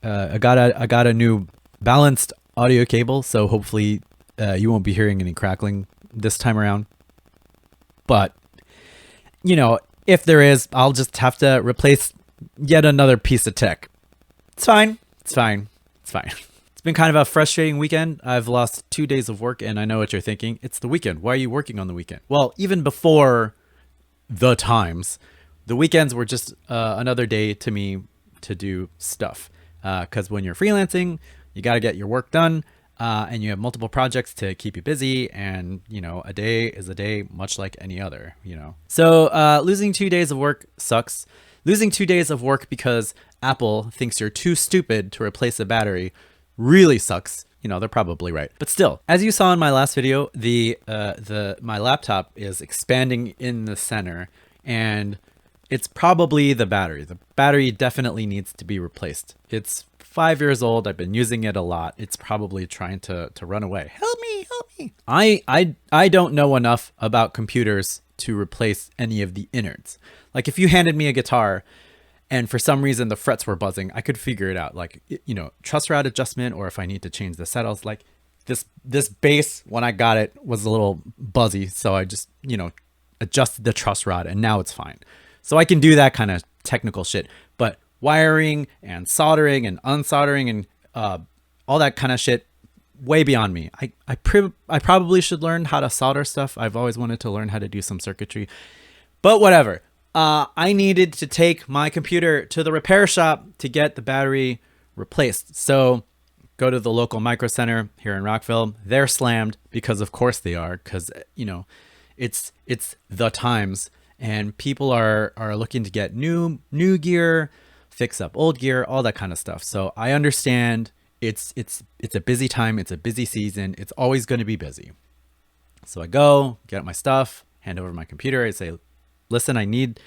I got a new balanced audio cable, so hopefully you won't be hearing any crackling this time around. But you know, if there is, I'll just have to replace yet another piece of tech. It's fine. It's fine. It's fine. It's been kind of a frustrating weekend. I've lost 2 days of work, and I know what you're thinking. It's the weekend. Why are you working on the weekend? Well, even before the times, the weekends were just another day to me to do stuff. Because when you're freelancing, you got to get your work done, and you have multiple projects to keep you busy. And, you know, a day is a day, much like any other, you know. So losing 2 days of work sucks. Losing 2 days of work because Apple thinks you're too stupid to replace a battery really sucks. You know, they're probably right. But still, as you saw in my last video, my laptop is expanding in the center, and it's probably the battery. The battery definitely needs to be replaced. It's 5 years old. I've been using it a lot. It's probably trying to run away. Help me, help me. I don't know enough about computers to replace any of the innards. Like if you handed me a guitar and for some reason the frets were buzzing, I could figure it out. Like, you know, truss rod adjustment, or if I need to change the settles, like this bass, when I got it, was a little buzzy. So I just, you know, adjusted the truss rod and now it's fine. So I can do that kind of technical shit, but wiring and soldering and unsoldering and all that kind of shit, way beyond me. I probably should learn how to solder stuff. I've always wanted to learn how to do some circuitry, but whatever. I needed to take my computer to the repair shop to get the battery replaced. So go to the local micro center here in Rockville. They're slammed because of course they are, because, you know, it's the times and people are looking to get new gear, fix up old gear, all that kind of stuff. So I understand it's a busy time. It's a busy season. It's always going to be busy. So I go get my stuff, hand over my computer. I say, listen, I need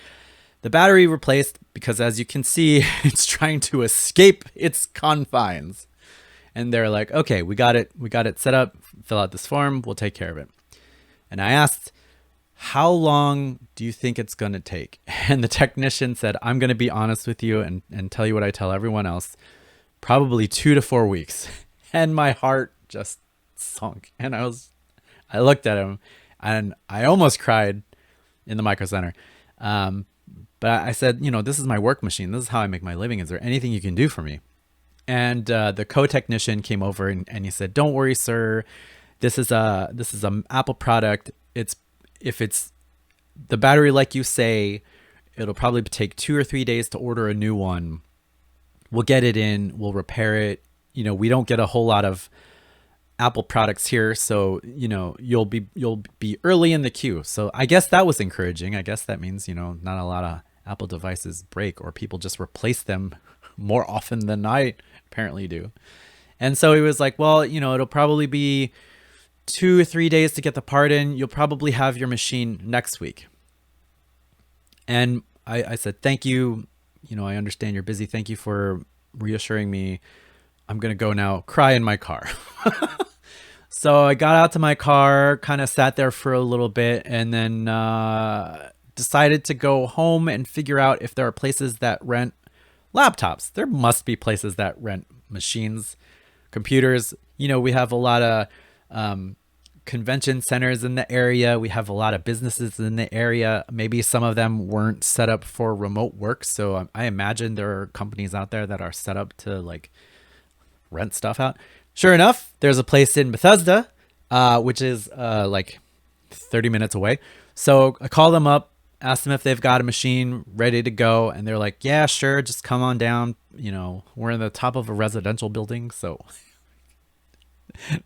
the battery replaced because as you can see, it's trying to escape its confines. And they're like, okay, we got it set up. Fill out this form. We'll take care of it. And I asked, how long do you think it's going to take? And the technician said, I'm going to be honest with you and tell you what I tell everyone else. Probably 2 to 4 weeks. And my heart just sunk. And I looked at him and I almost cried in the micro center. But I said, you know, this is my work machine. This is how I make my living. Is there anything you can do for me? And the co-technician came over and he said, don't worry, sir. This is a Apple product. If it's the battery, like you say, it'll probably take 2 or 3 days to order a new one. We'll get it in, we'll repair it. You know, we don't get a whole lot of Apple products here, so, you know, you'll be early in the queue. So I guess that was encouraging. I guess that means, you know, not a lot of Apple devices break, or people just replace them more often than I apparently do. And so he was like, well, you know, it'll probably be 2 or 3 days to get the part in. You'll probably have your machine next week. And I said, thank you. You know, I understand you're busy. Thank you for reassuring me. I'm going to go now cry in my car. So I got out to my car, kind of sat there for a little bit, and then decided to go home and figure out if there are places that rent laptops. There must be places that rent machines, computers. You know, we have a lot of convention centers in the area. We have a lot of businesses in the area. Maybe some of them weren't set up for remote work. So I imagine there are companies out there that are set up to like rent stuff out. Sure enough, there's a place in Bethesda, which is like 30 minutes away. So I call them up, ask them if they've got a machine ready to go. And they're like, yeah, sure. Just come on down. You know, we're in the top of a residential building. So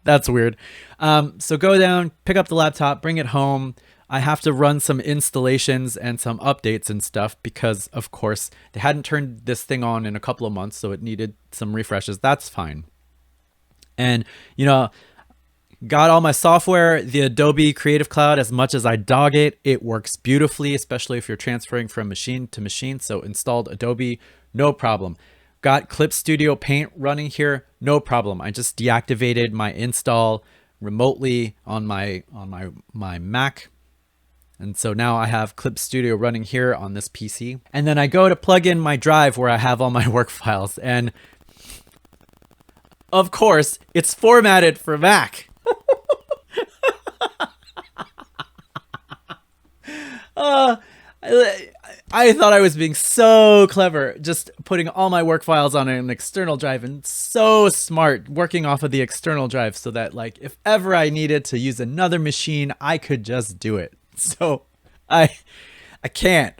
that's weird. So go down, pick up the laptop, bring it home. I have to run some installations and some updates and stuff because, of course, they hadn't turned this thing on in a couple of months, so it needed some refreshes. That's fine. And, you know, got all my software, the Adobe Creative Cloud, as much as I dog it, it works beautifully, especially if you're transferring from machine to machine. So installed Adobe, no problem. Got Clip Studio Paint running here, no problem. I just deactivated my install remotely on my Mac. And so now I have Clip Studio running here on this PC. And then I go to plug in my drive where I have all my work files. And of course, it's formatted for Mac. Uh, I thought I was being so clever, just putting all my work files on an external drive, and so smart working off of the external drive so that, like, if ever I needed to use another machine, I could just do it. So I can't.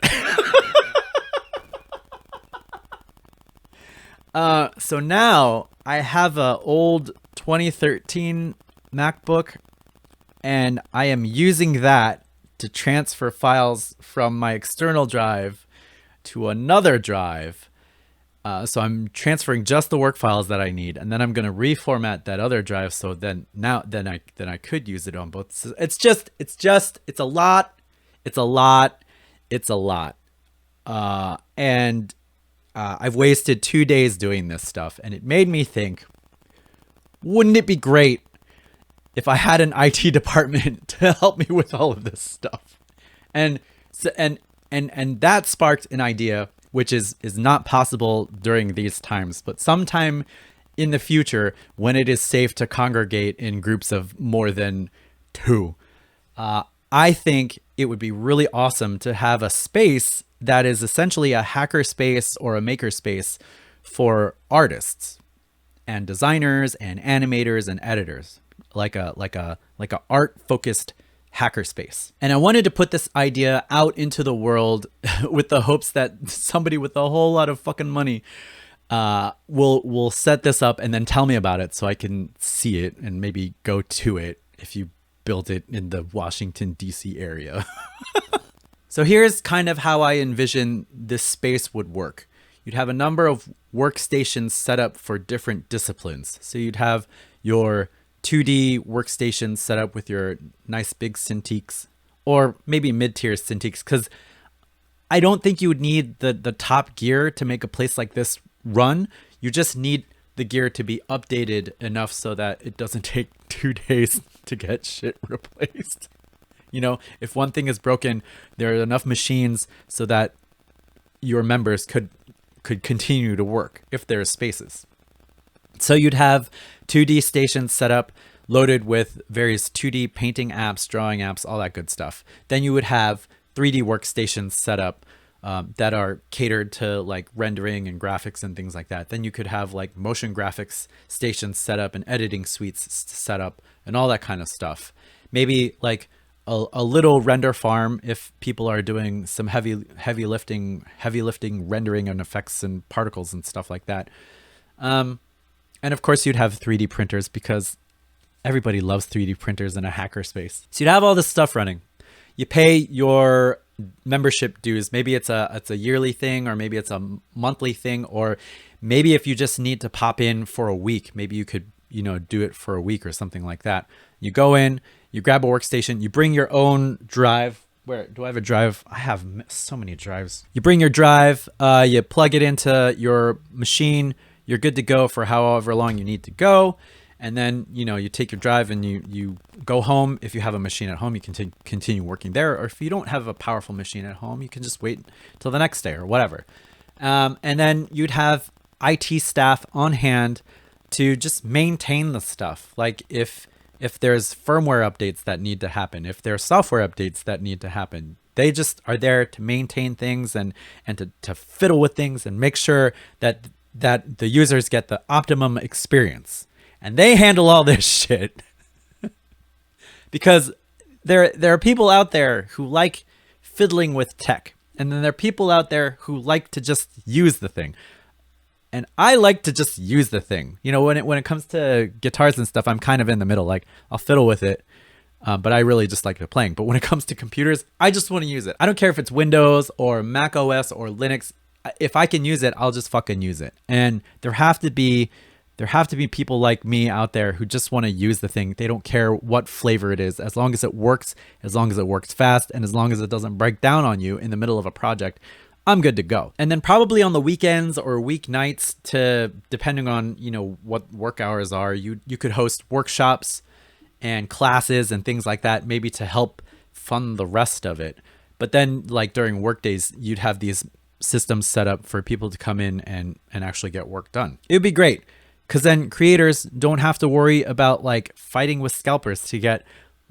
So now I have a old 2013 MacBook, and I am using that to transfer files from my external drive to another drive. So I'm transferring just the work files that I need, and then I'm going to reformat that other drive. So then I could use it on both. It's a lot. And I've wasted 2 days doing this stuff, and it made me think, wouldn't it be great if I had an IT department to help me with all of this stuff? And that sparked an idea, which is not possible during these times, but sometime in the future, when it is safe to congregate in groups of more than 2, I think it would be really awesome to have a space that is essentially a hackerspace or a makerspace for artists and designers and animators and editors, like a art focused hackerspace. And I wanted to put this idea out into the world with the hopes that somebody with a whole lot of fucking money will set this up and then tell me about it so I can see it and maybe go to it if you built it in the Washington, D.C. area. So here's kind of how I envision this space would work. You'd have a number of workstations set up for different disciplines. So you'd have your 2D workstations set up with your nice big Cintiqs, or maybe mid-tier Cintiqs, because I don't think you would need the top gear to make a place like this run. You just need the gear to be updated enough so that it doesn't take 2 days to get shit replaced. You know, if one thing is broken, there are enough machines so that your members could continue to work if there's spaces. So you'd have 2D stations set up, loaded with various 2D painting apps, drawing apps, all that good stuff. Then you would have 3D workstations set up that are catered to like rendering and graphics and things like that. Then you could have like motion graphics stations set up and editing suites set up and all that kind of stuff. Maybe like a little render farm if people are doing some heavy lifting rendering and effects and particles and stuff like that. And of course you'd have 3D printers because everybody loves 3D printers in a hackerspace. So you'd have all this stuff running. You pay your membership dues. Maybe it's a yearly thing, or maybe it's a monthly thing, or maybe if you just need to pop in for a week, maybe you could, do it for a week or something like that. You go in, you grab a workstation, you bring your own drive. Where do I have a drive? I have so many drives. You bring your drive, you plug it into your machine. You're good to go for however long you need to go. And then, you take your drive and you go home. If you have a machine at home, you can continue working there. Or if you don't have a powerful machine at home, you can just wait till the next day or whatever. And then you'd have IT staff on hand to just maintain the stuff. Like if there's firmware updates that need to happen, if there's software updates that need to happen, they just are there to maintain things and to fiddle with things and make sure that the users get the optimum experience. And they handle all this shit because there are people out there who like fiddling with tech. And then there are people out there who like to just use the thing. And I like to just use the thing. When it comes to guitars and stuff, I'm kind of in the middle. Like, I'll fiddle with it, but I really just like playing. But when it comes to computers, I just want to use it. I don't care if it's Windows or Mac OS or Linux. If I can use it, I'll just fucking use it. And there have to be people like me out there who just want to use the thing. They don't care what flavor it is, as long as it works fast, and as long as it doesn't break down on you in the middle of a project, I'm good to go. And then probably on the weekends or weeknights, depending on, what work hours are, you could host workshops and classes and things like that, maybe to help fund the rest of it. But then like during work days, you'd have these systems set up for people to come in and actually get work done. It would be great. because then creators don't have to worry about like fighting with scalpers to get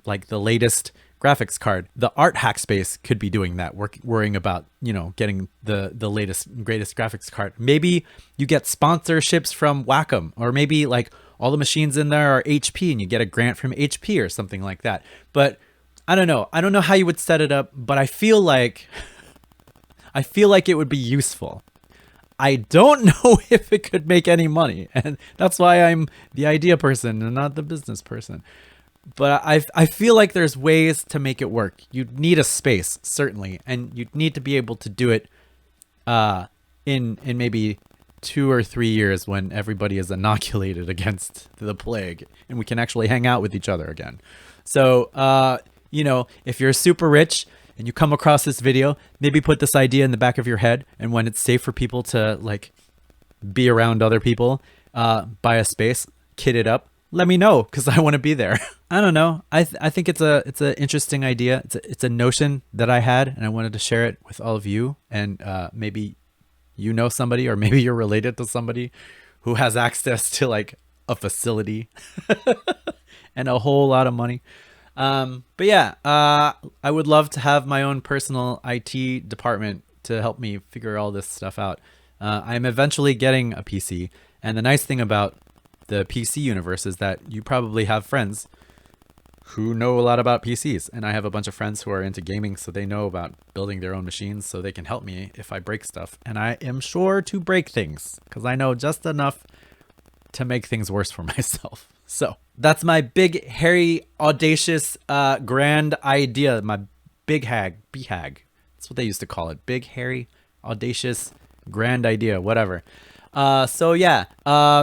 like the latest graphics card. The art hack space could be doing that, worrying about, you know, getting the latest greatest graphics card. Maybe you get sponsorships from Wacom, or maybe like all the machines in there are HP and you get a grant from HP or something like that. But I don't know how you would set it up, but I feel like it would be useful. I don't know if it could make any money, and that's why I'm the idea person and not the business person. But I feel like there's ways to make it work. You'd need a space, certainly, and you'd need to be able to do it in maybe 2 or 3 years when everybody is inoculated against the plague and we can actually hang out with each other again. So, you know, if you're super rich and you come across this video, maybe put this idea in the back of your head, and when it's safe for people to like be around other people, buy a space, kit it up, let me know, because I want to be there. I don't know. I think it's an interesting idea. It's a notion that I had, and I wanted to share it with all of you. And maybe you know somebody, or maybe you're related to somebody who has access to like a facility and a whole lot of money. But yeah, I would love to have my own personal IT department to help me figure all this stuff out. I'm eventually getting a PC, and the nice thing about the PC universe is that you probably have friends who know a lot about PCs, and I have a bunch of friends who are into gaming, so they know about building their own machines, so they can help me if I break stuff. And I am sure to break things, because I know just enough to make things worse for myself. So that's my big, hairy, audacious, grand idea. My BHAG. That's what they used to call it. Big, hairy, audacious, grand idea, whatever. So yeah,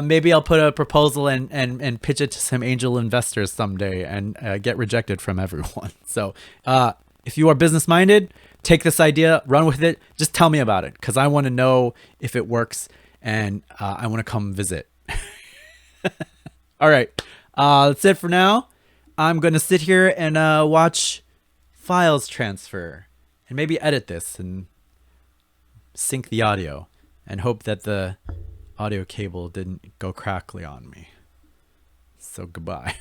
maybe I'll put a proposal and pitch it to some angel investors someday and get rejected from everyone. So if you are business minded, take this idea, run with it. Just tell me about it, because I want to know if it works, and I want to come visit. All right, that's it for now. I'm going to sit here and watch files transfer and maybe edit this and sync the audio, and hope that the audio cable didn't go crackly on me. So goodbye.